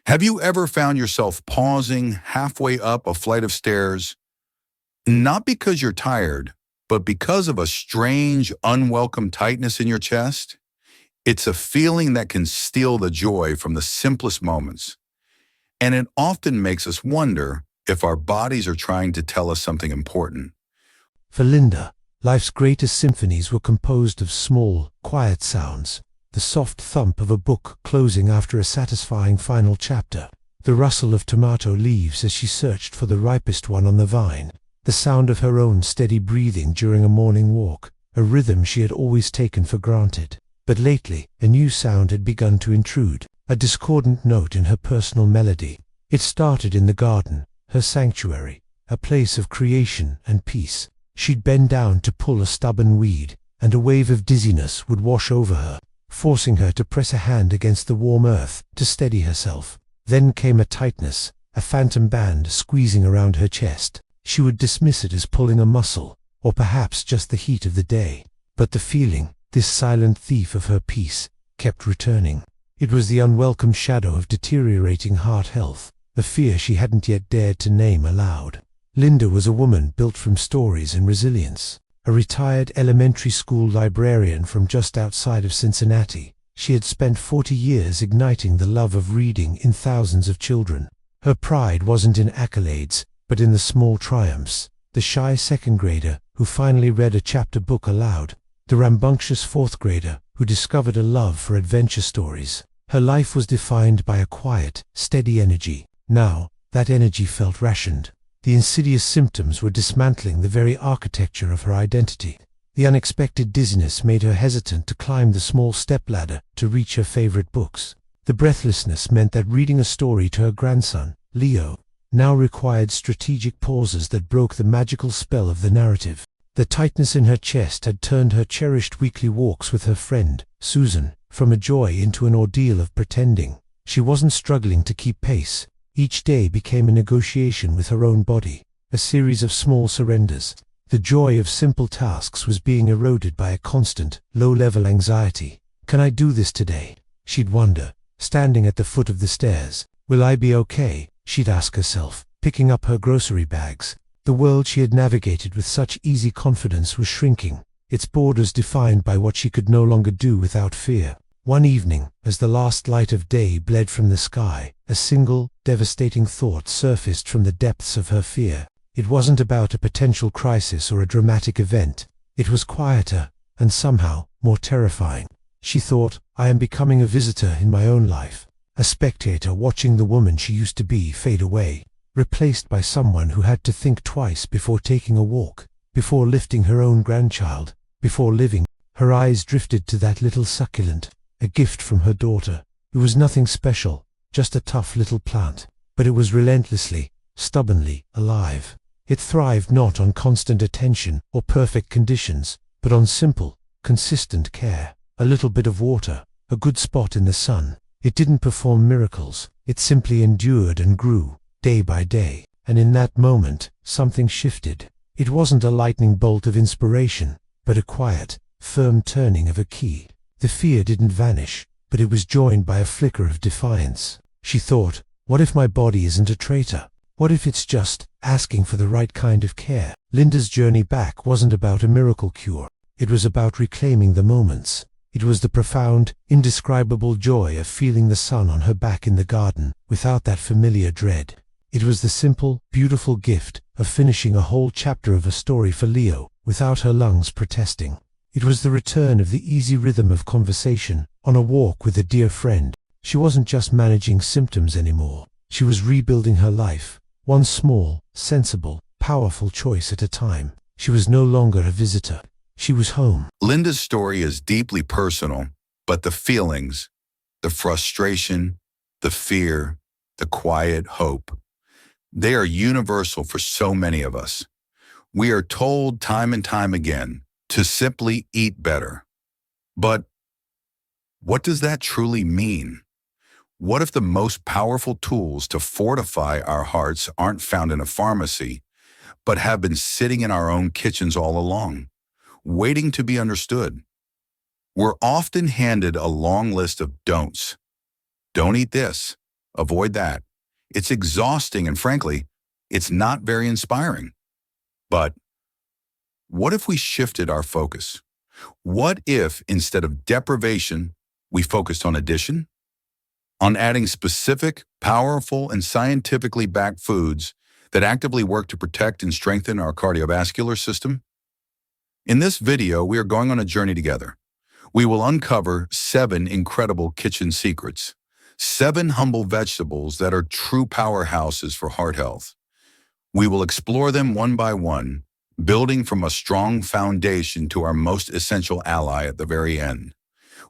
Have you ever found yourself pausing halfway up a flight of stairs, not because you're tired, but because of a strange, unwelcome tightness in your chest? It's a feeling that can steal the joy from the simplest moments, and it often makes us wonder if our bodies are trying to tell us something important. For Linda, life's greatest symphonies were composed of small, quiet sounds. The soft thump of a book closing after a satisfying final chapter. The rustle of tomato leaves as she searched for the ripest one on the vine. The sound of her own steady breathing during a morning walk, a rhythm she had always taken for granted. But lately, a new sound had begun to intrude, a discordant note in her personal melody. It started in the garden, her sanctuary, a place of creation and peace. She'd bend down to pull a stubborn weed, and a wave of dizziness would wash over her, forcing her to press a hand against the warm earth to steady herself. Then came a tightness, a phantom band squeezing around her chest. She would dismiss it as pulling a muscle, or perhaps just the heat of the day. But the feeling, this silent thief of her peace, kept returning. It was the unwelcome shadow of deteriorating heart health, the fear she hadn't yet dared to name aloud. Linda was a woman built from stories and resilience. A retired elementary school librarian from just outside of Cincinnati, she had spent 40 years igniting the love of reading in thousands of children. Her pride wasn't in accolades, but in the small triumphs. The shy second grader who finally read a chapter book aloud. The rambunctious fourth grader who discovered a love for adventure stories. Her life was defined by a quiet, steady energy. Now, that energy felt rationed. The insidious symptoms were dismantling the very architecture of her identity. The unexpected dizziness made her hesitant to climb the small stepladder to reach her favorite books. The breathlessness meant that reading a story to her grandson, Leo, now required strategic pauses that broke the magical spell of the narrative. The tightness in her chest had turned her cherished weekly walks with her friend, Susan, from a joy into an ordeal of pretending. She wasn't struggling to keep pace. Each day became a negotiation with her own body, a series of small surrenders. The joy of simple tasks was being eroded by a constant, low-level anxiety. Can I do this today? She'd wonder, standing at the foot of the stairs. Will I be okay? She'd ask herself, picking up her grocery bags. The world she had navigated with such easy confidence was shrinking, its borders defined by what she could no longer do without fear. One evening, as the last light of day bled from the sky, a single, devastating thought surfaced from the depths of her fear. It wasn't about a potential crisis or a dramatic event. It was quieter, and somehow more terrifying. She thought, I am becoming a visitor in my own life, a spectator watching the woman she used to be fade away, replaced by someone who had to think twice before taking a walk, before lifting her own grandchild, before living. Her eyes drifted to that little succulent, a gift from her daughter. It was nothing special, just a tough little plant, but it was relentlessly, stubbornly alive. It thrived not on constant attention or perfect conditions, but on simple, consistent care. A little bit of water, a good spot in the sun. It didn't perform miracles, it simply endured and grew, day by day. And in that moment, something shifted. It wasn't a lightning bolt of inspiration, but a quiet, firm turning of a key. The fear didn't vanish, but it was joined by a flicker of defiance. She thought, what if my body isn't a traitor? What if it's just asking for the right kind of care? Linda's journey back wasn't about a miracle cure. It was about reclaiming the moments. It was the profound, indescribable joy of feeling the sun on her back in the garden, without that familiar dread. It was the simple, beautiful gift of finishing a whole chapter of a story for Leo, without her lungs protesting. It was the return of the easy rhythm of conversation, on a walk with a dear friend. She wasn't just managing symptoms anymore. She was rebuilding her life, one small, sensible, powerful choice at a time. She was no longer a visitor. She was home. Linda's story is deeply personal, but the feelings, the frustration, the fear, the quiet hope, they are universal for so many of us. We are told time and time again to simply eat better. But what does that truly mean? What if the most powerful tools to fortify our hearts aren't found in a pharmacy, but have been sitting in our own kitchens all along, waiting to be understood? We're often handed a long list of don'ts. Don't eat this. Avoid that. It's exhausting and frankly, it's not very inspiring. But what if we shifted our focus? What if instead of deprivation, we focused on addition? On adding specific, powerful, and scientifically backed foods that actively work to protect and strengthen our cardiovascular system? In this video, we are going on a journey together. We will uncover 7 incredible kitchen secrets, 7 humble vegetables that are true powerhouses for heart health. We will explore them one by one, building from a strong foundation to our most essential ally at the very end.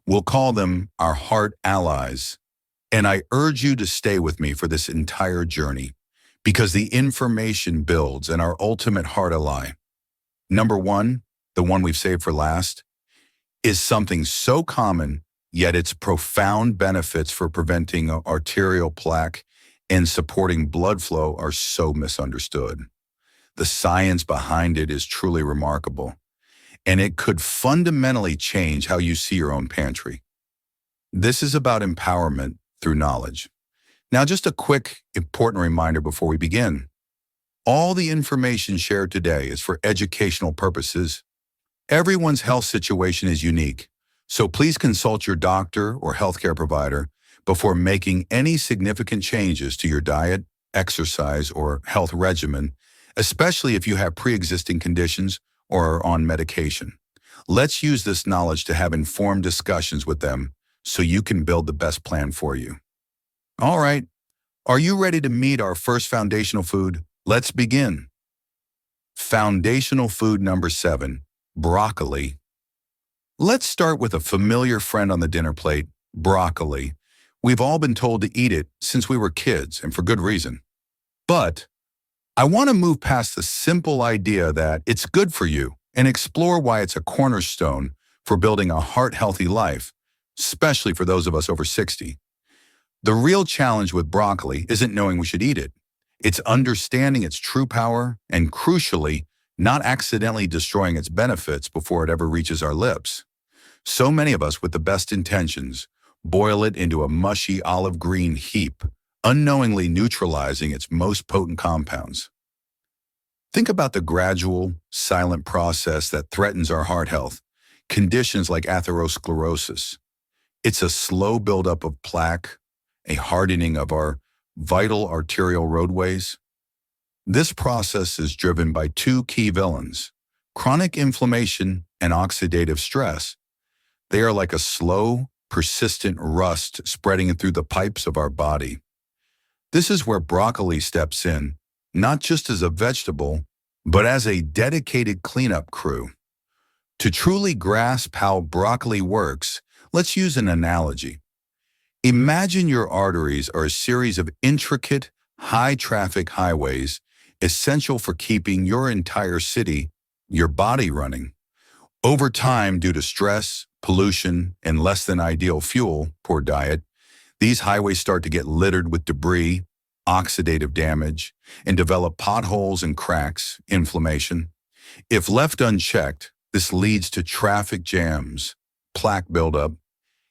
We'll call them our heart allies. And I urge you to stay with me for this entire journey, because the information builds and our ultimate heart ally. Number 1, the one we've saved for last, is something so common, yet its profound benefits for preventing arterial plaque and supporting blood flow are so misunderstood. The science behind it is truly remarkable, and it could fundamentally change how you see your own pantry. This is about empowerment through knowledge. Now, just a quick, important reminder before we begin. All the information shared today is for educational purposes. Everyone's health situation is unique, so please consult your doctor or healthcare provider before making any significant changes to your diet, exercise, or health regimen, especially if you have pre-existing conditions or are on medication. Let's use this knowledge to have informed discussions with them so you can build the best plan for you. All right, are you ready to meet our first foundational food? Let's begin. Foundational food number 7, broccoli. Let's start with a familiar friend on the dinner plate, broccoli. We've all been told to eat it since we were kids, and for good reason. But I want to move past the simple idea that it's good for you and explore why it's a cornerstone for building a heart-healthy life, especially for those of us over 60. The real challenge with broccoli isn't knowing we should eat it. It's understanding its true power and, crucially, not accidentally destroying its benefits before it ever reaches our lips. So many of us, with the best intentions, boil it into a mushy olive green heap, unknowingly neutralizing its most potent compounds. Think about the gradual, silent process that threatens our heart health, conditions like atherosclerosis. It's a slow buildup of plaque, a hardening of our vital arterial roadways. This process is driven by 2 key villains, chronic inflammation and oxidative stress. They are like a slow, persistent rust spreading through the pipes of our body. This is where broccoli steps in, not just as a vegetable, but as a dedicated cleanup crew. To truly grasp how broccoli works, let's use an analogy. Imagine your arteries are a series of intricate, high-traffic highways essential for keeping your entire city, your body running. Over time, due to stress, pollution, and less than ideal fuel, poor diet, these highways start to get littered with debris, oxidative damage, and develop potholes and cracks, inflammation. If left unchecked, this leads to traffic jams, plaque buildup,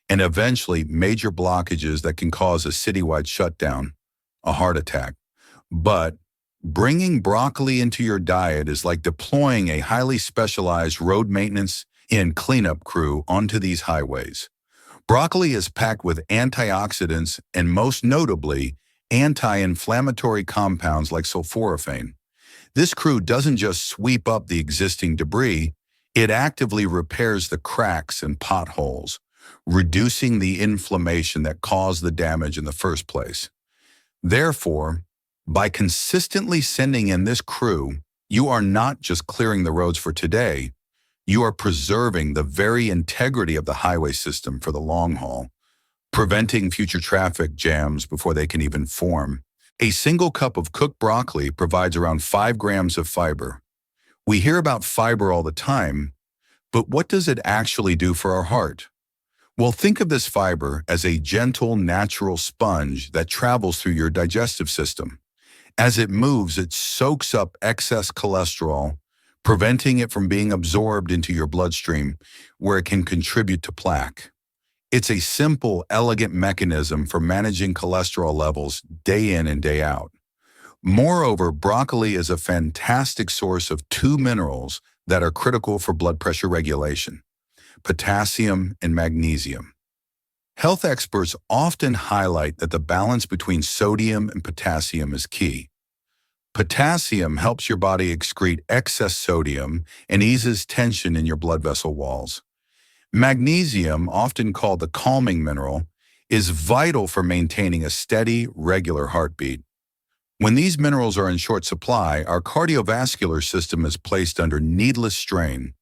and eventually major blockages that can cause a citywide shutdown, a heart attack. But bringing broccoli into your diet is like deploying a highly specialized road maintenance and cleanup crew onto these highways. Broccoli is packed with antioxidants and, most notably, anti-inflammatory compounds like sulforaphane. This crew doesn't just sweep up the existing debris, it actively repairs the cracks and potholes, reducing the inflammation that caused the damage in the first place. Therefore, by consistently sending in this crew, you are not just clearing the roads for today, you are preserving the very integrity of the highway system for the long haul, preventing future traffic jams before they can even form. A single cup of cooked broccoli provides around 5 grams of fiber. We hear about fiber all the time, but what does it actually do for our heart? Well, think of this fiber as a gentle, natural sponge that travels through your digestive system. As it moves, it soaks up excess cholesterol, preventing it from being absorbed into your bloodstream, where it can contribute to plaque. It's a simple, elegant mechanism for managing cholesterol levels day in and day out. Moreover, broccoli is a fantastic source of two minerals that are critical for blood pressure regulation: potassium and magnesium. Health experts often highlight that the balance between sodium and potassium is key. Potassium helps your body excrete excess sodium and eases tension in your blood vessel walls. Magnesium, often called the calming mineral, is vital for maintaining a steady, regular heartbeat. When these minerals are in short supply, our cardiovascular system is placed under needless strain.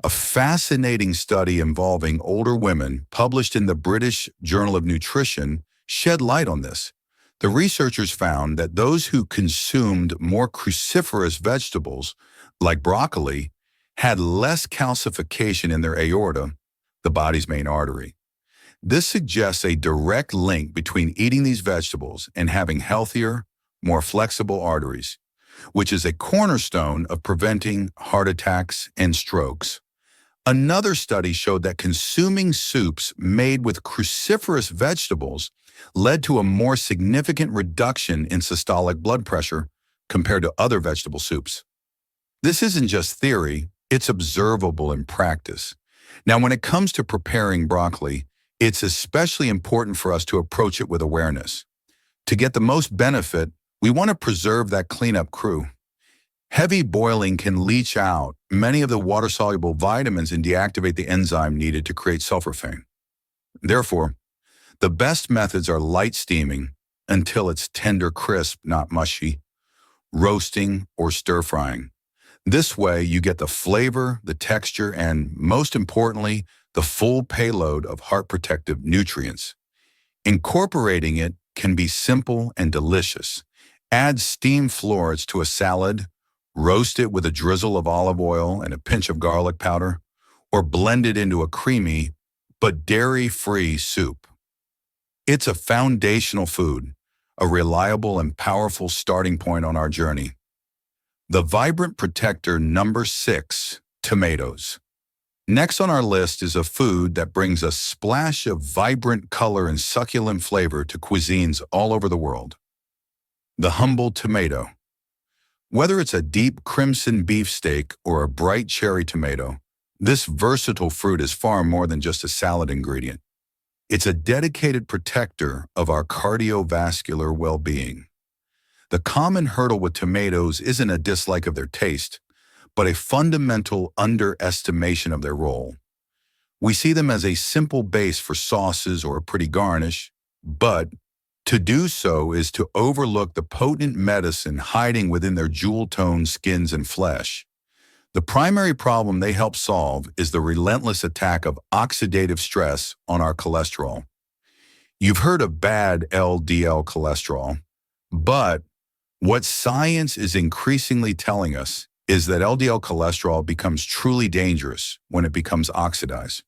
A fascinating study involving older women, published in the British Journal of Nutrition, shed light on this. The researchers found that those who consumed more cruciferous vegetables, like broccoli, had less calcification in their aorta, the body's main artery. This suggests a direct link between eating these vegetables and having healthier, more flexible arteries, which is a cornerstone of preventing heart attacks and strokes. Another study showed that consuming soups made with cruciferous vegetables led to a more significant reduction in systolic blood pressure compared to other vegetable soups. This isn't just theory, it's observable in practice. Now, when it comes to preparing broccoli, it's especially important for us to approach it with awareness. To get the most benefit, we want to preserve that cleanup crew. Heavy boiling can leach out many of the water-soluble vitamins and deactivate the enzyme needed to create sulforaphane. Therefore, the best methods are light steaming until it's tender crisp, not mushy, roasting, or stir-frying. This way, you get the flavor, the texture, and, most importantly, the full payload of heart-protective nutrients. Incorporating it can be simple and delicious. Add steamed florets to a salad, roast it with a drizzle of olive oil and a pinch of garlic powder, or blend it into a creamy but dairy-free soup. It's a foundational food, a reliable and powerful starting point on our journey. The vibrant protector number 6, tomatoes. Next on our list is a food that brings a splash of vibrant color and succulent flavor to cuisines all over the world: the humble tomato. Whether it's a deep crimson beefsteak or a bright cherry tomato, this versatile fruit is far more than just a salad ingredient. It's a dedicated protector of our cardiovascular well-being. The common hurdle with tomatoes isn't a dislike of their taste, but a fundamental underestimation of their role. We see them as a simple base for sauces or a pretty garnish, but to do so is to overlook the potent medicine hiding within their jewel-toned skins and flesh. The primary problem they help solve is the relentless attack of oxidative stress on our cholesterol. You've heard of bad LDL cholesterol, but what science is increasingly telling us is that LDL cholesterol becomes truly dangerous when it becomes oxidized.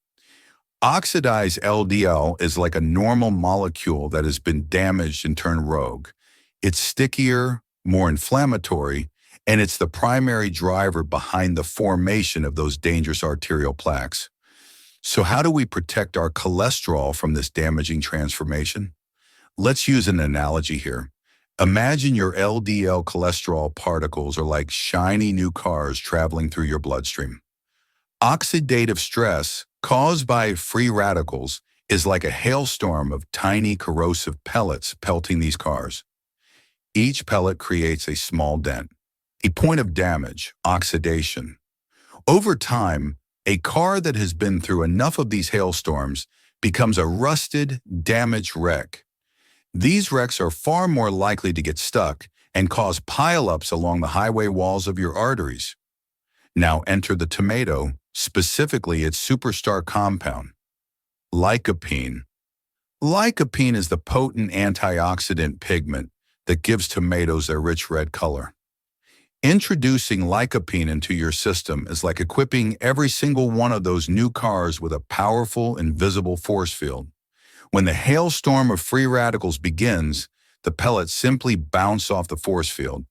Oxidized LDL is like a normal molecule that has been damaged and turned rogue. It's stickier, more inflammatory, and it's the primary driver behind the formation of those dangerous arterial plaques. So how do we protect our cholesterol from this damaging transformation? Let's use an analogy here. Imagine your LDL cholesterol particles are like shiny new cars traveling through your bloodstream. Oxidative stress caused by free radicals is like a hailstorm of tiny corrosive pellets pelting these cars. Each pellet creates a small dent, a point of damage, oxidation. Over time, a car that has been through enough of these hailstorms becomes a rusted, damaged wreck. These wrecks are far more likely to get stuck and cause pileups along the highway walls of your arteries. Now enter the tomato, specifically its superstar compound, lycopene. Lycopene is the potent antioxidant pigment that gives tomatoes their rich red color. Introducing lycopene into your system is like equipping every single one of those new cars with a powerful, invisible force field. When the hailstorm of free radicals begins, the pellets simply bounce off the force field,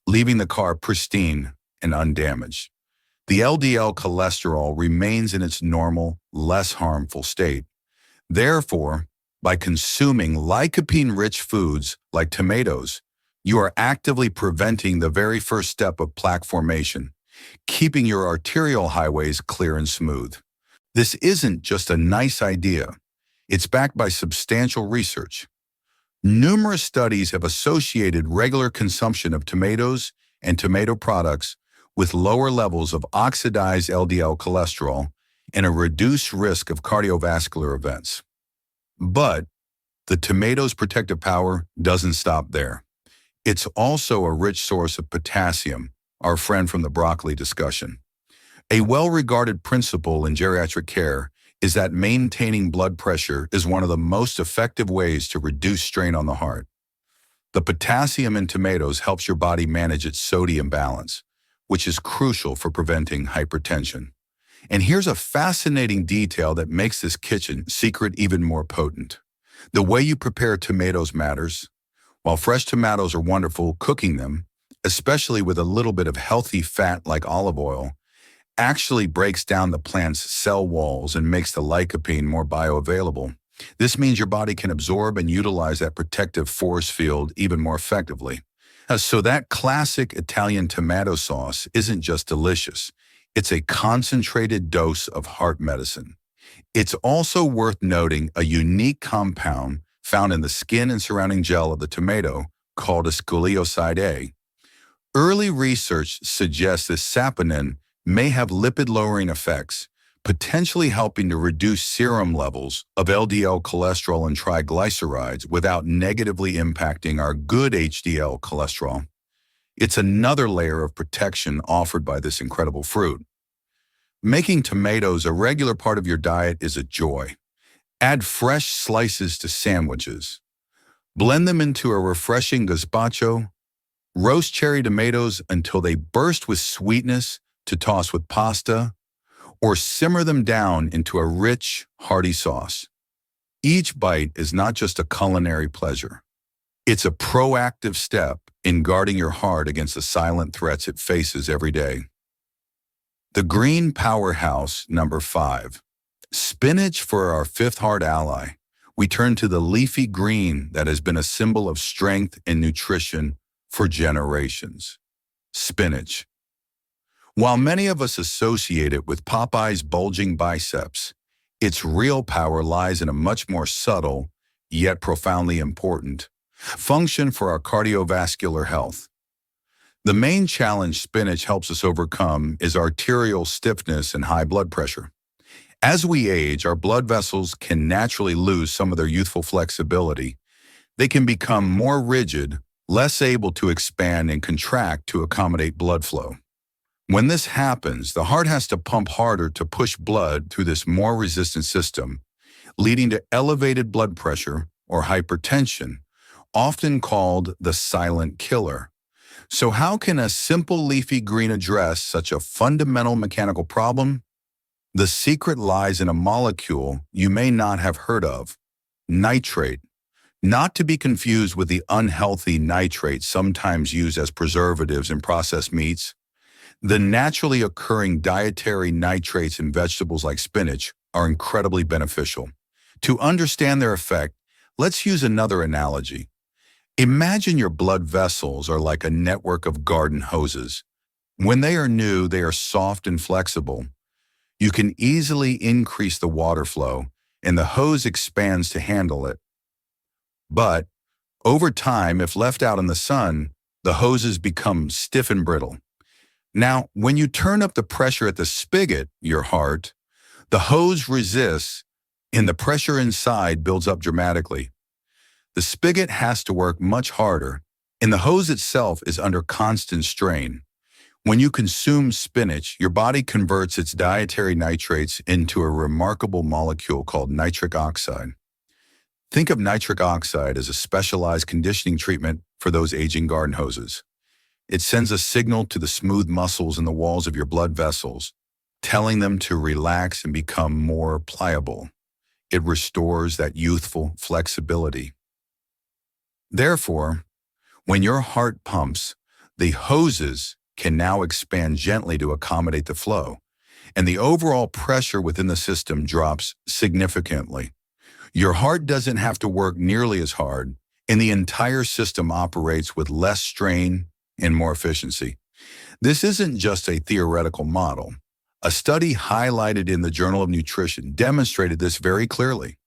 leaving the car pristine and undamaged. The LDL cholesterol remains in its normal, less harmful state. Therefore, by consuming lycopene-rich foods like tomatoes, you are actively preventing the very first step of plaque formation, keeping your arterial highways clear and smooth. This isn't just a nice idea. It's backed by substantial research. Numerous studies have associated regular consumption of tomatoes and tomato products with lower levels of oxidized LDL cholesterol and a reduced risk of cardiovascular events. But the tomato's protective power doesn't stop there. It's also a rich source of potassium, our friend from the broccoli discussion. A well-regarded principle in geriatric care is that maintaining blood pressure is one of the most effective ways to reduce strain on the heart. The potassium in tomatoes helps your body manage its sodium balance, which is crucial for preventing hypertension. And here's a fascinating detail that makes this kitchen secret even more potent. The way you prepare tomatoes matters. While fresh tomatoes are wonderful, cooking them, especially with a little bit of healthy fat like olive oil, actually breaks down the plant's cell walls and makes the lycopene more bioavailable. This means your body can absorb and utilize that protective force field even more effectively. So that classic Italian tomato sauce isn't just delicious. It's a concentrated dose of heart medicine. It's also worth noting a unique compound found in the skin and surrounding gel of the tomato called a sculeoside A. Early research suggests this saponin may have lipid-lowering effects, potentially helping to reduce serum levels of LDL cholesterol and triglycerides without negatively impacting our good HDL cholesterol. It's another layer of protection offered by this incredible fruit. Making tomatoes a regular part of your diet is a joy. Add fresh slices to sandwiches. Blend them into a refreshing gazpacho. Roast cherry tomatoes until they burst with sweetness to toss with pasta, or simmer them down into a rich, hearty sauce. Each bite is not just a culinary pleasure. It's a proactive step in guarding your heart against the silent threats it faces every day. The green powerhouse, number 5. Spinach for our fifth heart ally. We turn to the leafy green that has been a symbol of strength and nutrition for generations. Spinach. While many of us associate it with Popeye's bulging biceps, its real power lies in a much more subtle, yet profoundly important, function for our cardiovascular health. The main challenge spinach helps us overcome is arterial stiffness and high blood pressure. As we age, our blood vessels can naturally lose some of their youthful flexibility. They can become more rigid, less able to expand and contract to accommodate blood flow. When this happens, the heart has to pump harder to push blood through this more resistant system, leading to elevated blood pressure or hypertension, often called the silent killer. So how can a simple leafy green address such a fundamental mechanical problem? The secret lies in a molecule you may not have heard of, nitrate, not to be confused with the unhealthy nitrates sometimes used as preservatives in processed meats. The naturally occurring dietary nitrates in vegetables like spinach are incredibly beneficial. To understand their effect, let's use another analogy. Imagine your blood vessels are like a network of garden hoses. When they are new, they are soft and flexible. You can easily increase the water flow, and the hose expands to handle it. But over time, if left out in the sun, the hoses become stiff and brittle. Now, when you turn up the pressure at the spigot, your heart, the hose resists and the pressure inside builds up dramatically. The spigot has to work much harder, and the hose itself is under constant strain. When you consume spinach, your body converts its dietary nitrates into a remarkable molecule called nitric oxide. Think of nitric oxide as a specialized conditioning treatment for those aging garden hoses. It sends a signal to the smooth muscles in the walls of your blood vessels, telling them to relax and become more pliable. It restores that youthful flexibility. Therefore, when your heart pumps, the hoses can now expand gently to accommodate the flow, and the overall pressure within the system drops significantly. Your heart doesn't have to work nearly as hard, and the entire system operates with less strain and more efficiency. This isn't just a theoretical model. A study highlighted in the Journal of Nutrition demonstrated this very clearly.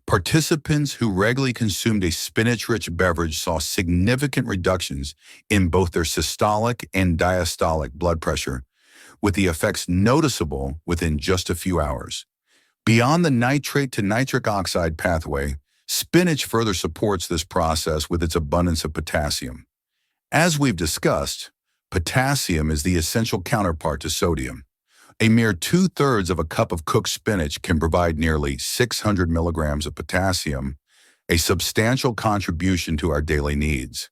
Participants who regularly consumed a spinach-rich beverage saw significant reductions in both their systolic and diastolic blood pressure, with the effects noticeable within just a few hours. Beyond the nitrate to nitric oxide pathway, spinach further supports this process with its abundance of potassium. As we've discussed, potassium is the essential counterpart to sodium. A mere 2/3 of a cup of cooked spinach can provide nearly 600 milligrams of potassium, a substantial contribution to our daily needs.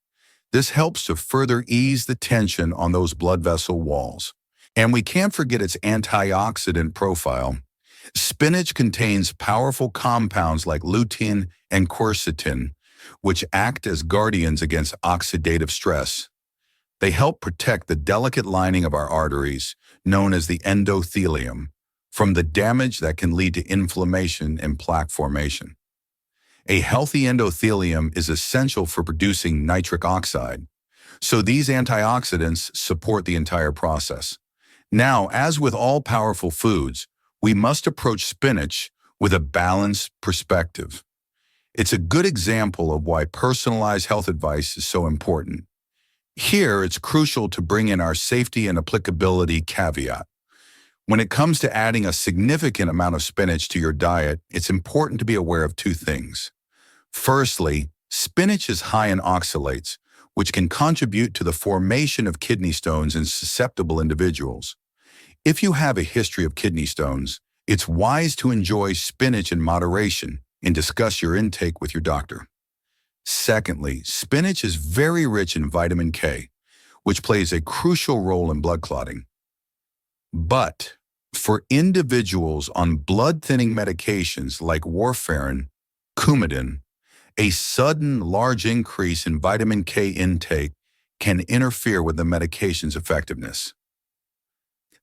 This helps to further ease the tension on those blood vessel walls. And we can't forget its antioxidant profile. Spinach contains powerful compounds like lutein and quercetin, which act as guardians against oxidative stress. They help protect the delicate lining of our arteries, known as the endothelium, from the damage that can lead to inflammation and plaque formation. A healthy endothelium is essential for producing nitric oxide, so these antioxidants support the entire process. Now, as with all powerful foods, we must approach spinach with a balanced perspective. It's a good example of why personalized health advice is so important. Here, it's crucial to bring in our safety and applicability caveat. When it comes to adding a significant amount of spinach to your diet, it's important to be aware of two things. Firstly, spinach is high in oxalates, which can contribute to the formation of kidney stones in susceptible individuals. If you have a history of kidney stones, it's wise to enjoy spinach in moderation and discuss your intake with your doctor. Secondly, spinach is very rich in vitamin K, which plays a crucial role in blood clotting. But for individuals on blood-thinning medications like warfarin, Coumadin, a sudden large increase in vitamin K intake can interfere with the medication's effectiveness.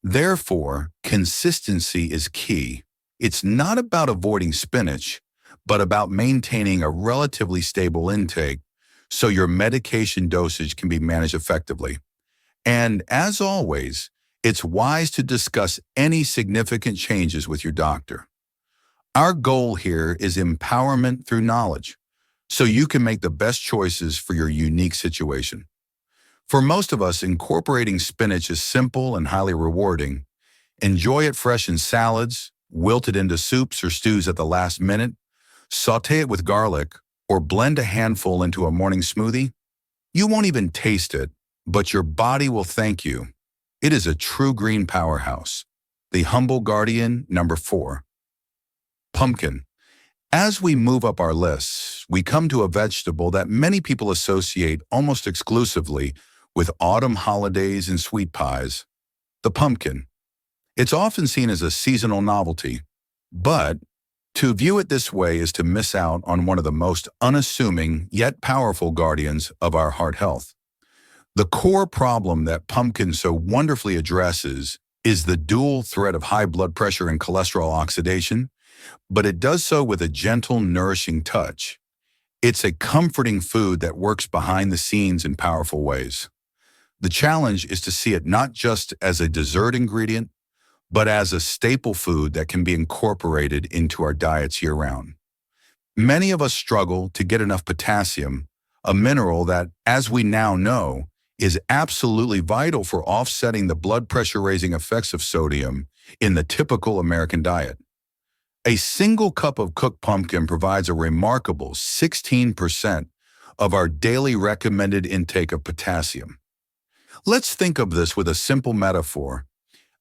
Therefore, consistency is key. It's not about avoiding spinach, but about maintaining a relatively stable intake so your medication dosage can be managed effectively. And as always, it's wise to discuss any significant changes with your doctor. Our goal here is empowerment through knowledge, so you can make the best choices for your unique situation. For most of us, incorporating spinach is simple and highly rewarding. Enjoy it fresh in salads, wilt it into soups or stews at the last minute, saute it with garlic, or blend a handful into a morning smoothie. You won't even taste it, but your body will thank you. It is a true green powerhouse. The humble guardian, number 4. Pumpkin. As we move up our lists, we come to a vegetable that many people associate almost exclusively with autumn holidays and sweet pies, the pumpkin. It's often seen as a seasonal novelty, but to view it this way is to miss out on one of the most unassuming yet powerful guardians of our heart health. The core problem that pumpkin so wonderfully addresses is the dual threat of high blood pressure and cholesterol oxidation, but it does so with a gentle, nourishing touch. It's a comforting food that works behind the scenes in powerful ways. The challenge is to see it not just as a dessert ingredient, but as a staple food that can be incorporated into our diets year-round. Many of us struggle to get enough potassium, a mineral that, as we now know, is absolutely vital for offsetting the blood pressure-raising effects of sodium in the typical American diet. A single cup of cooked pumpkin provides a remarkable 16% of our daily recommended intake of potassium. Let's think of this with a simple metaphor.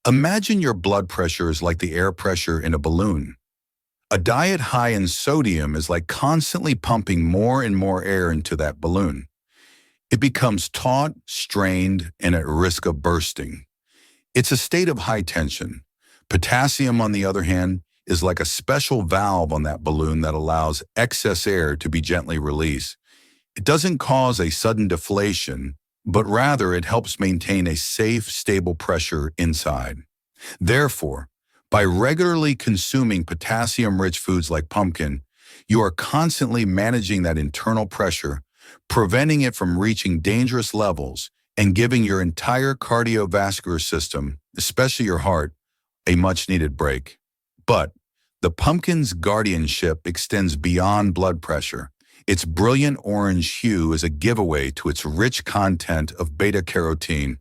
Imagine your blood pressure is like the air pressure in a balloon. A diet high in sodium is like constantly pumping more and more air into that balloon. It becomes taut, strained, and at risk of bursting. It's a state of high tension. Potassium, on the other hand, is like a special valve on that balloon that allows excess air to be gently released. It doesn't cause a sudden deflation, but rather it helps maintain a safe, stable pressure inside. Therefore, by regularly consuming potassium-rich foods like pumpkin, You are constantly managing that internal pressure, preventing it from reaching dangerous levels and giving your entire cardiovascular system, especially your heart, a much-needed break. But the pumpkin's guardianship extends beyond blood pressure. Its brilliant orange hue is a giveaway to its rich content of beta-carotene,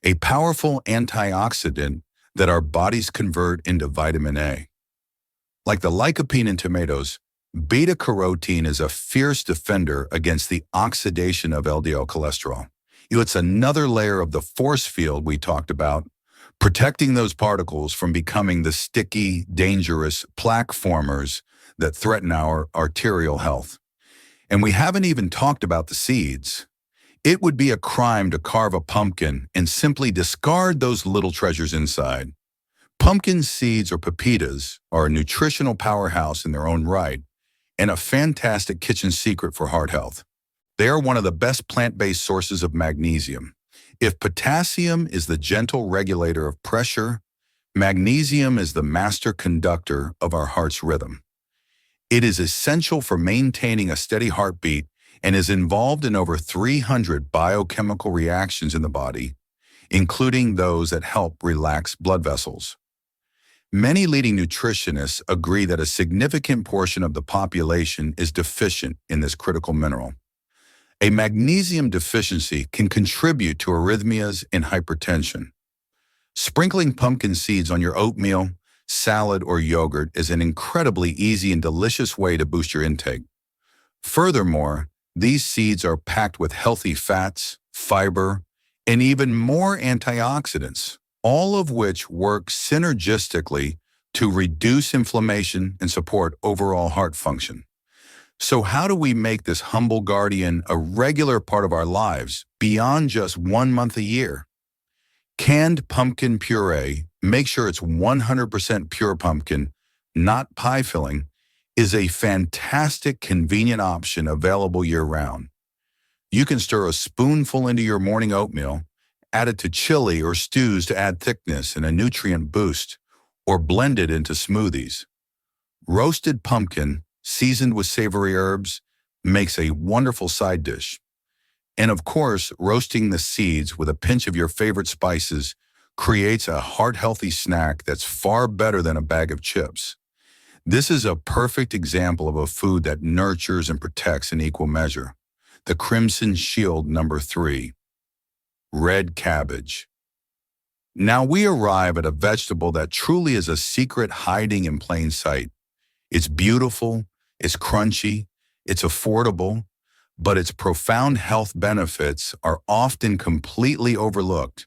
a powerful antioxidant that our bodies convert into vitamin A. Like the lycopene in tomatoes, beta-carotene is a fierce defender against the oxidation of LDL cholesterol. It's another layer of the force field we talked about, protecting those particles from becoming the sticky, dangerous plaque formers that threaten our arterial health. And we haven't even talked about the seeds. It would be a crime to carve a pumpkin and simply discard those little treasures inside. Pumpkin seeds or pepitas are a nutritional powerhouse in their own right and a fantastic kitchen secret for heart health. They are one of the best plant-based sources of magnesium. If potassium is the gentle regulator of pressure, magnesium is the master conductor of our heart's rhythm. It is essential for maintaining a steady heartbeat and is involved in over 300 biochemical reactions in the body, including those that help relax blood vessels. Many leading nutritionists agree that a significant portion of the population is deficient in this critical mineral. A magnesium deficiency can contribute to arrhythmias and hypertension. Sprinkling pumpkin seeds on your oatmeal, salad, or yogurt is an incredibly easy and delicious way to boost your intake. Furthermore, these seeds are packed with healthy fats, fiber, and even more antioxidants, all of which work synergistically to reduce inflammation and support overall heart function. So how do we make this humble guardian a regular part of our lives beyond just 1 month a year? Canned pumpkin puree, make sure it's 100% pure pumpkin, not pie filling, is a fantastic, convenient option available year-round. You can stir a spoonful into your morning oatmeal, add it to chili or stews to add thickness and a nutrient boost, or blend it into smoothies. Roasted pumpkin, seasoned with savory herbs, makes a wonderful side dish. And of course, roasting the seeds with a pinch of your favorite spices creates a heart-healthy snack that's far better than a bag of chips. This is a perfect example of a food that nurtures and protects in equal measure. The Crimson Shield number 3, red cabbage. Now we arrive at a vegetable that truly is a secret hiding in plain sight. It's beautiful, it's crunchy, it's affordable, but its profound health benefits are often completely overlooked.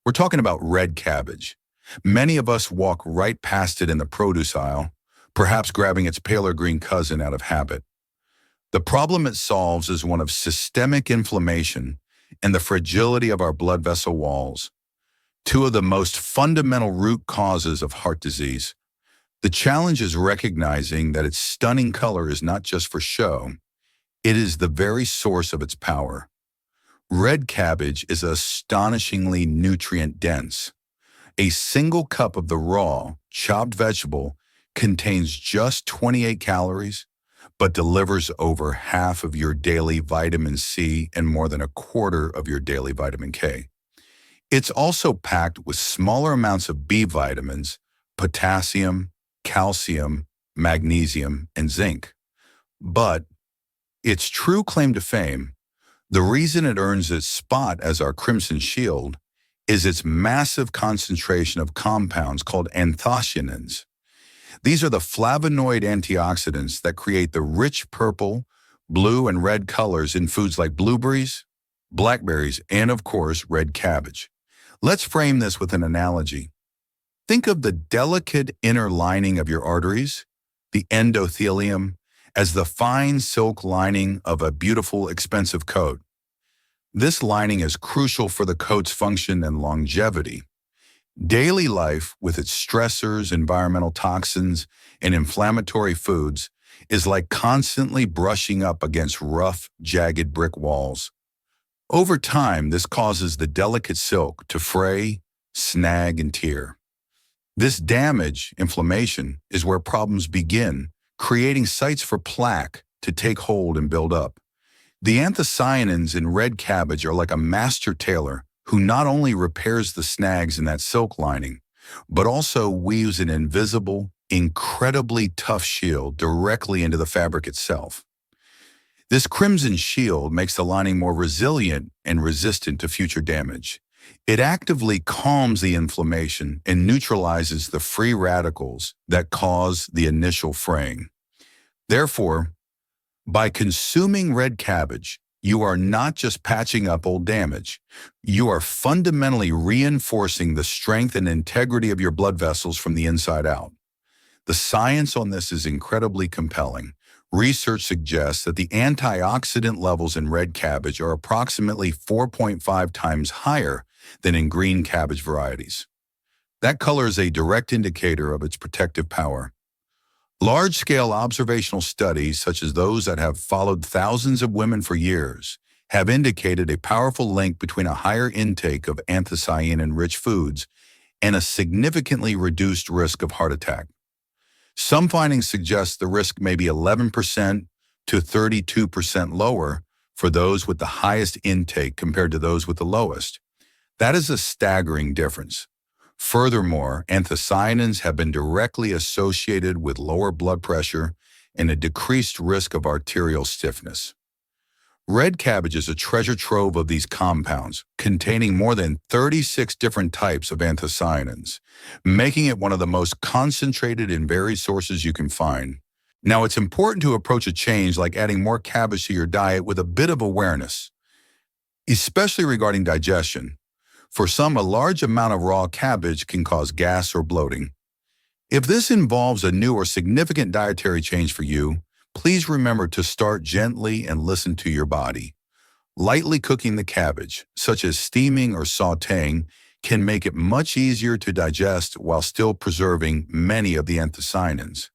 We're talking about red cabbage. Many of us walk right past it in the produce aisle, perhaps grabbing its paler green cousin out of habit. The problem it solves is one of systemic inflammation and the fragility of our blood vessel walls, two of the most fundamental root causes of heart disease. The challenge is recognizing that its stunning color is not just for show, it is the very source of its power. Red cabbage is astonishingly nutrient-dense. A single cup of the raw, chopped vegetable contains just 28 calories, but delivers over half of your daily vitamin C and more than a quarter of your daily vitamin K. It's also packed with smaller amounts of B vitamins, potassium, calcium, magnesium, and zinc. But its true claim to fame, the reason it earns its spot as our Crimson Shield, is its massive concentration of compounds called anthocyanins. These are the flavonoid antioxidants that create the rich purple, blue, and red colors in foods like blueberries, blackberries, and of course, red cabbage. Let's frame this with an analogy. Think of the delicate inner lining of your arteries, the endothelium, as the fine silk lining of a beautiful, expensive coat. This lining is crucial for the coat's function and longevity. Daily life, with its stressors, environmental toxins, and inflammatory foods, is like constantly brushing up against rough, jagged brick walls. Over time, this causes the delicate silk to fray, snag, and tear. This damage, inflammation, is where problems begin, creating sites for plaque to take hold and build up. The anthocyanins in red cabbage are like a master tailor who not only repairs the snags in that silk lining, but also weaves an invisible, incredibly tough shield directly into the fabric itself. This crimson shield makes the lining more resilient and resistant to future damage. It actively calms the inflammation and neutralizes the free radicals that cause the initial fraying. Therefore, by consuming red cabbage, you are not just patching up old damage. You are fundamentally reinforcing the strength and integrity of your blood vessels from the inside out. The science on this is incredibly compelling. Research suggests that the antioxidant levels in red cabbage are approximately 4.5 times higher than in green cabbage varieties. That color is a direct indicator of its protective power. Large-scale observational studies, such as those that have followed thousands of women for years, have indicated a powerful link between a higher intake of anthocyanin-rich foods and a significantly reduced risk of heart attack. Some findings suggest the risk may be 11% to 32% lower for those with the highest intake compared to those with the lowest. That is a staggering difference. Furthermore, anthocyanins have been directly associated with lower blood pressure and a decreased risk of arterial stiffness. Red cabbage is a treasure trove of these compounds, containing more than 36 different types of anthocyanins, making it one of the most concentrated and varied sources you can find. Now, it's important to approach a change like adding more cabbage to your diet with a bit of awareness, especially regarding digestion. For some, a large amount of raw cabbage can cause gas or bloating. If this involves a new or significant dietary change for you, please remember to start gently and listen to your body. Lightly cooking the cabbage, such as steaming or sautéing, can make it much easier to digest while still preserving many of the anthocyanins.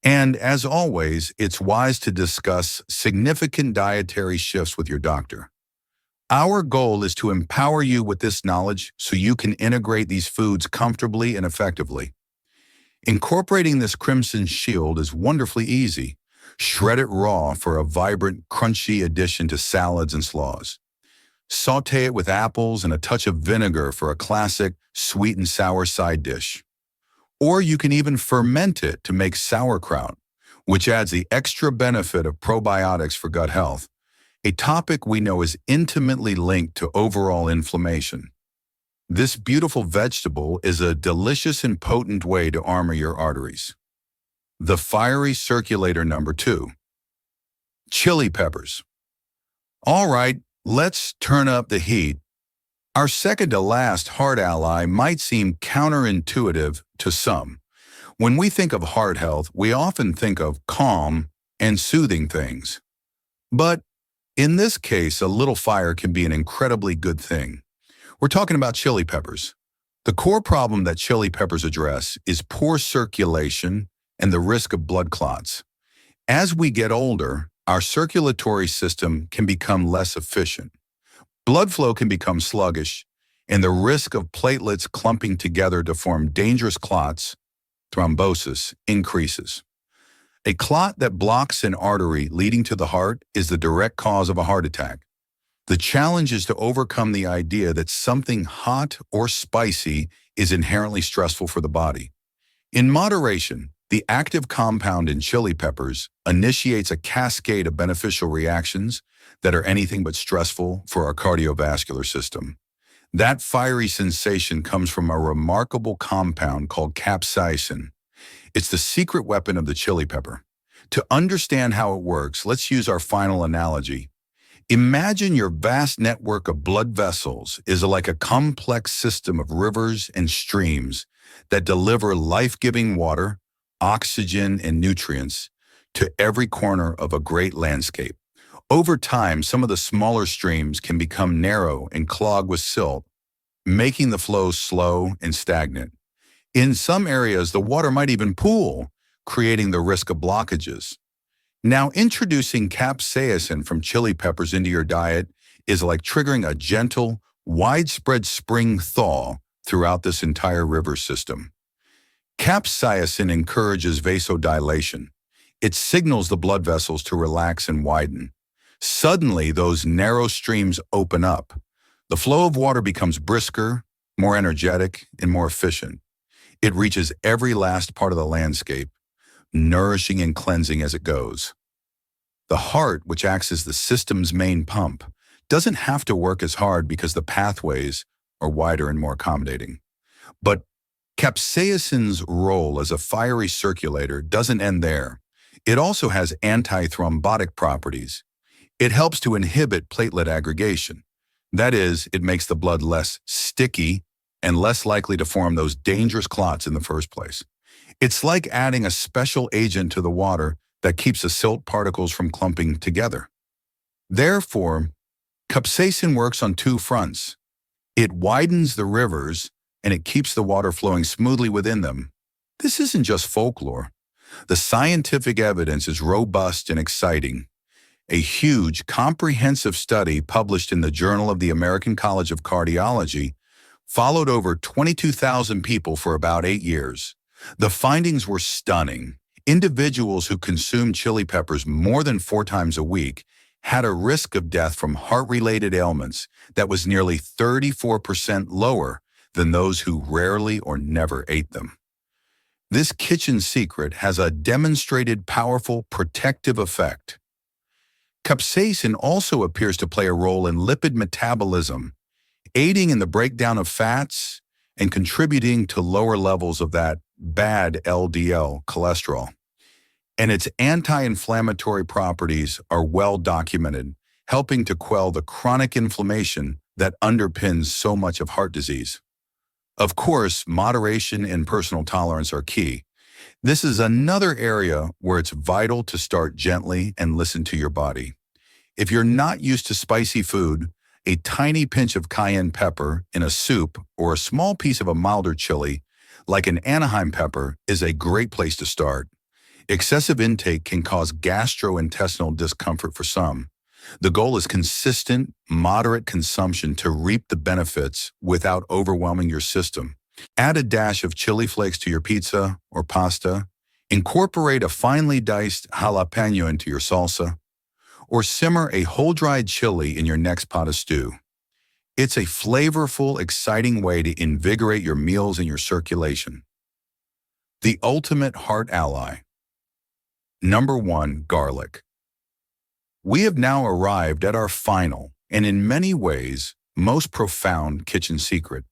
And as always, it's wise to discuss significant dietary shifts with your doctor. Our goal is to empower you with this knowledge so you can integrate these foods comfortably and effectively. Incorporating this crimson shield is wonderfully easy. Shred it raw for a vibrant, crunchy addition to salads and slaws. Sauté it with apples and a touch of vinegar for a classic sweet and sour side dish. Or you can even ferment it to make sauerkraut, which adds the extra benefit of probiotics for gut health, a topic we know is intimately linked to overall inflammation. This beautiful vegetable is a delicious and potent way to armor your arteries. The fiery circulator number 2. Chili peppers. All right, let's turn up the heat. Our second to last heart ally might seem counterintuitive to some. When we think of heart health, we often think of calm and soothing things. But in this case, a little fire can be an incredibly good thing. We're talking about chili peppers. The core problem that chili peppers address is poor circulation and the risk of blood clots. As we get older, our circulatory system can become less efficient. Blood flow can become sluggish, and the risk of platelets clumping together to form dangerous clots, thrombosis, increases. A clot that blocks an artery leading to the heart is the direct cause of a heart attack. The challenge is to overcome the idea that something hot or spicy is inherently stressful for the body. In moderation, the active compound in chili peppers initiates a cascade of beneficial reactions that are anything but stressful for our cardiovascular system. That fiery sensation comes from a remarkable compound called capsaicin. It's the secret weapon of the chili pepper. To understand how it works, let's use our final analogy. Imagine your vast network of blood vessels is like a complex system of rivers and streams that deliver life-giving water, oxygen, and nutrients to every corner of a great landscape. Over time, some of the smaller streams can become narrow and clog with silt, making the flow slow and stagnant. In some areas, the water might even pool, creating the risk of blockages. Now, introducing capsaicin from chili peppers into your diet is like triggering a gentle, widespread spring thaw throughout this entire river system. Capsaicin encourages vasodilation. It signals the blood vessels to relax and widen. Suddenly, those narrow streams open up. The flow of water becomes brisker, more energetic, and more efficient. It reaches every last part of the landscape, nourishing and cleansing as it goes. The heart, which acts as the system's main pump, doesn't have to work as hard because the pathways are wider and more accommodating. But capsaicin's role as a fiery circulator doesn't end there. It also has antithrombotic properties. It helps to inhibit platelet aggregation. That is, it makes the blood less sticky and less likely to form those dangerous clots in the first place. It's like adding a special agent to the water that keeps the silt particles from clumping together. Therefore, capsaicin works on two fronts. It widens the rivers and it keeps the water flowing smoothly within them. This isn't just folklore. The scientific evidence is robust and exciting. A huge, comprehensive study published in the Journal of the American College of Cardiology followed over 22,000 people for about 8 years. The findings were stunning. Individuals who consumed chili peppers more than 4 times a week had a risk of death from heart-related ailments that was nearly 34% lower than those who rarely or never ate them. This kitchen secret has a demonstrated powerful protective effect. Capsaicin also appears to play a role in lipid metabolism, aiding in the breakdown of fats and contributing to lower levels of that bad LDL cholesterol. And its anti-inflammatory properties are well documented, helping to quell the chronic inflammation that underpins so much of heart disease. Of course, moderation and personal tolerance are key. This is another area where it's vital to start gently and listen to your body. If you're not used to spicy food, a tiny pinch of cayenne pepper in a soup or a small piece of a milder chili, like an Anaheim pepper, is a great place to start. Excessive intake can cause gastrointestinal discomfort for some. The goal is consistent, moderate consumption to reap the benefits without overwhelming your system. Add a dash of chili flakes to your pizza or pasta. Incorporate a finely diced jalapeno into your salsa. Or simmer a whole-dried chili in your next pot of stew. It's a flavorful, exciting way to invigorate your meals and your circulation. The ultimate heart ally. Number 1, garlic. We have now arrived at our final, and in many ways, most profound kitchen secret.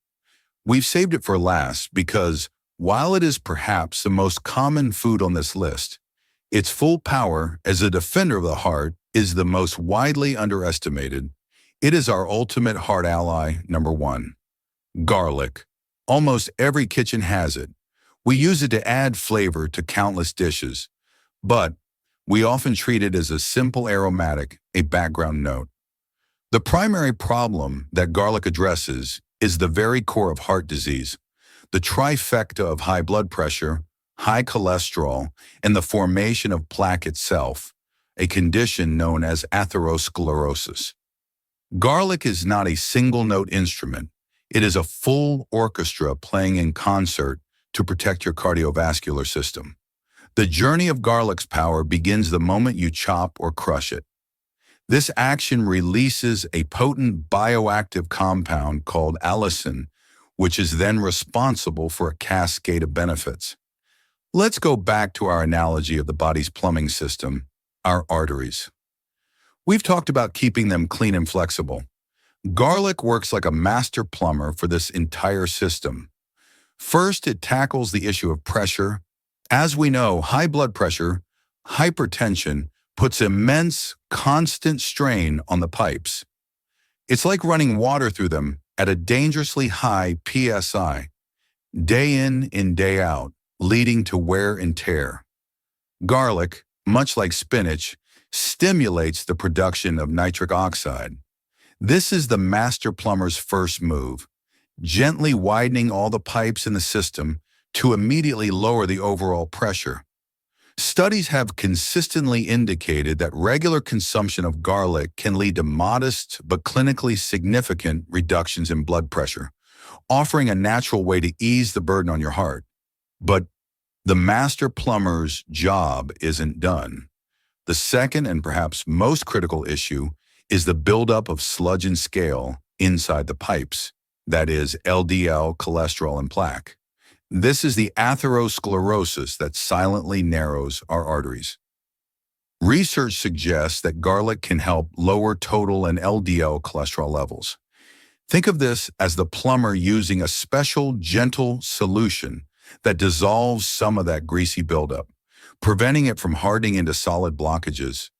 We've saved it for last because, while it is perhaps the most common food on this list, its full power as a defender of the heart is the most widely underestimated. It is our ultimate heart ally, number 1. Garlic. Almost every kitchen has it. We use it to add flavor to countless dishes, but we often treat it as a simple aromatic, a background note. The primary problem that garlic addresses is the very core of heart disease, the trifecta of high blood pressure, high cholesterol, and the formation of plaque itself, a condition known as atherosclerosis. Garlic is not a single-note instrument. It is a full orchestra playing in concert to protect your cardiovascular system. The journey of garlic's power begins the moment you chop or crush it. This action releases a potent bioactive compound called allicin, which is then responsible for a cascade of benefits. Let's go back to our analogy of the body's plumbing system, our arteries. We've talked about keeping them clean and flexible. Garlic works like a master plumber for this entire system. First, it tackles the issue of pressure. As we know, high blood pressure, hypertension, puts immense, constant strain on the pipes. It's like running water through them at a dangerously high PSI, day in, day out, leading to wear and tear. Garlic, much like spinach, stimulates the production of nitric oxide. This is the master plumber's first move, gently widening all the pipes in the system to immediately lower the overall pressure. Studies have consistently indicated that regular consumption of garlic can lead to modest but clinically significant reductions in blood pressure, offering a natural way to ease the burden on your heart. But The master plumber's job isn't done. The second and perhaps most critical issue is the buildup of sludge and scale inside the pipes, that is LDL, cholesterol, and plaque. This is the atherosclerosis that silently narrows our arteries. Research suggests that garlic can help lower total and LDL cholesterol levels. Think of this as the plumber using a special, gentle solution that dissolves some of that greasy buildup, preventing it from hardening into solid blockages.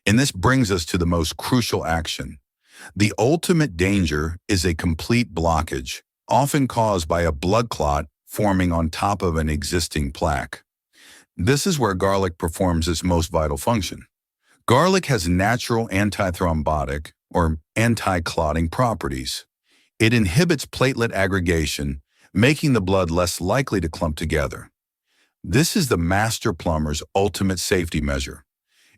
And this brings us to the most crucial action. The ultimate danger is a complete blockage, often caused by a blood clot forming on top of an existing plaque. This is where garlic performs its most vital function. Garlic has natural antithrombotic or anti-clotting properties. It inhibits platelet aggregation, making the blood less likely to clump together. This is the master plumber's ultimate safety measure,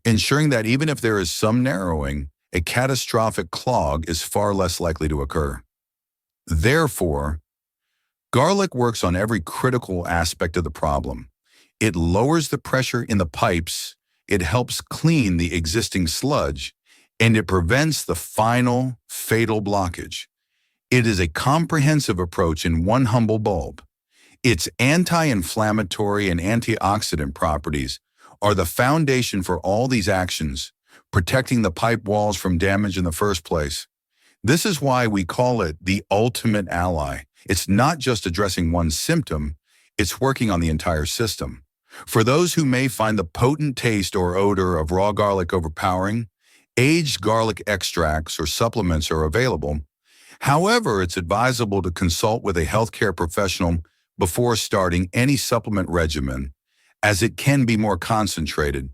ensuring that even if there is some narrowing, a catastrophic clog is far less likely to occur. Therefore, garlic works on every critical aspect of the problem. It lowers the pressure in the pipes, it helps clean the existing sludge, and it prevents the final, fatal blockage. It is a comprehensive approach in one humble bulb. Its anti-inflammatory and antioxidant properties are the foundation for all these actions, protecting the pipe walls from damage in the first place. This is why we call it the ultimate ally. It's not just addressing one symptom, it's working on the entire system. For those who may find the potent taste or odor of raw garlic overpowering, aged garlic extracts or supplements are available. However, it's advisable to consult with a healthcare professional before starting any supplement regimen, as it can be more concentrated.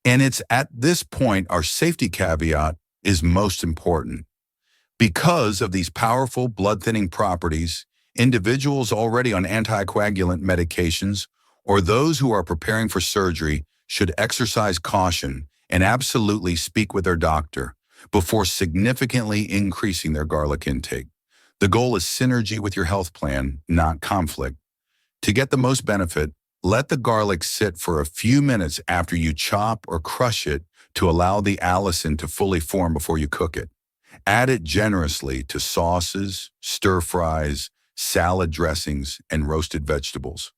And it's at this point our safety caveat is most important. Because of these powerful blood-thinning properties, individuals already on anticoagulant medications or those who are preparing for surgery should exercise caution and absolutely speak with their doctor before significantly increasing their garlic intake. The goal is synergy with your health plan, not conflict. To get the most benefit, let the garlic sit for a few minutes after you chop or crush it to allow the allicin to fully form before you cook it. Add it generously to sauces, stir-fries, salad dressings, and roasted vegetables.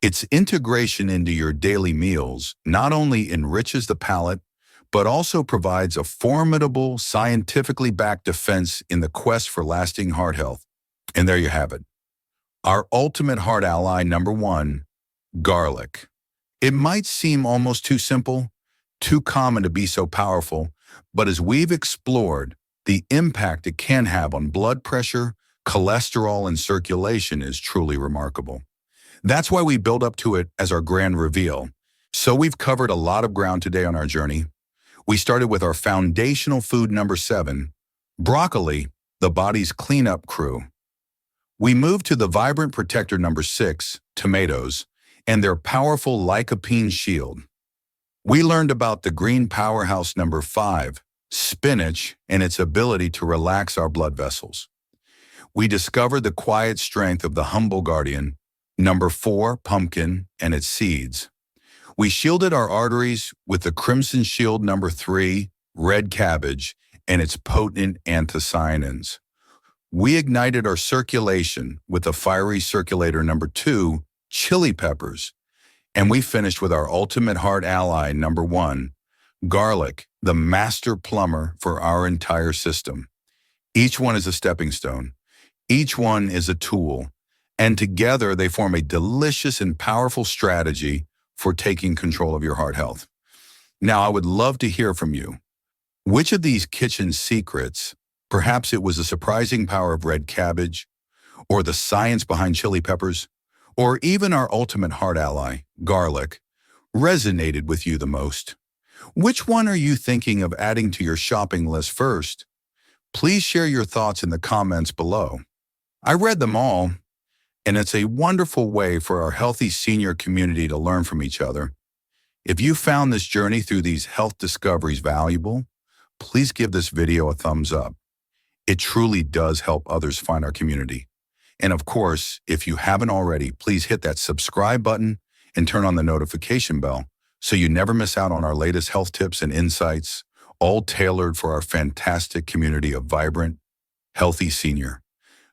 Its integration into your daily meals not only enriches the palate, but also provides a formidable, scientifically backed defense in the quest for lasting heart health. And there you have it. Our ultimate heart ally number 1, garlic. It might seem almost too simple, too common to be so powerful, but as we've explored, the impact it can have on blood pressure, cholesterol, and circulation is truly remarkable. That's why we build up to it as our grand reveal. So we've covered a lot of ground today on our journey. We started with our foundational food number 7, broccoli, the body's cleanup crew. We moved to the vibrant protector number 6, tomatoes, and their powerful lycopene shield. We learned about the green powerhouse number 5, spinach, and its ability to relax our blood vessels. We discovered the quiet strength of the humble guardian, number 4, pumpkin, and its seeds. We shielded our arteries with the crimson shield number 3, red cabbage, and its potent anthocyanins. We ignited our circulation with the fiery circulator number 2, chili peppers. And we finished with our ultimate heart ally number 1, garlic, the master plumber for our entire system. Each one is a stepping stone. Each one is a tool. And together they form a delicious and powerful strategy for taking control of your heart health. Now, I would love to hear from you. Which of these kitchen secrets, perhaps it was the surprising power of red cabbage, or the science behind chili peppers, or even our ultimate heart ally, garlic, resonated with you the most? Which one are you thinking of adding to your shopping list first? Please share your thoughts in the comments below. I read them all, and it's a wonderful way for our healthy senior community to learn from each other. If you found this journey through these health discoveries valuable, please give this video a thumbs up. It truly does help others find our community. And of course, if you haven't already, please hit that subscribe button and turn on the notification bell so you never miss out on our latest health tips and insights, all tailored for our fantastic community of vibrant, healthy senior.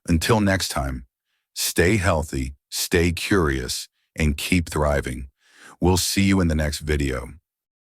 Until next time, stay healthy, stay curious, and keep thriving. We'll see you in the next video.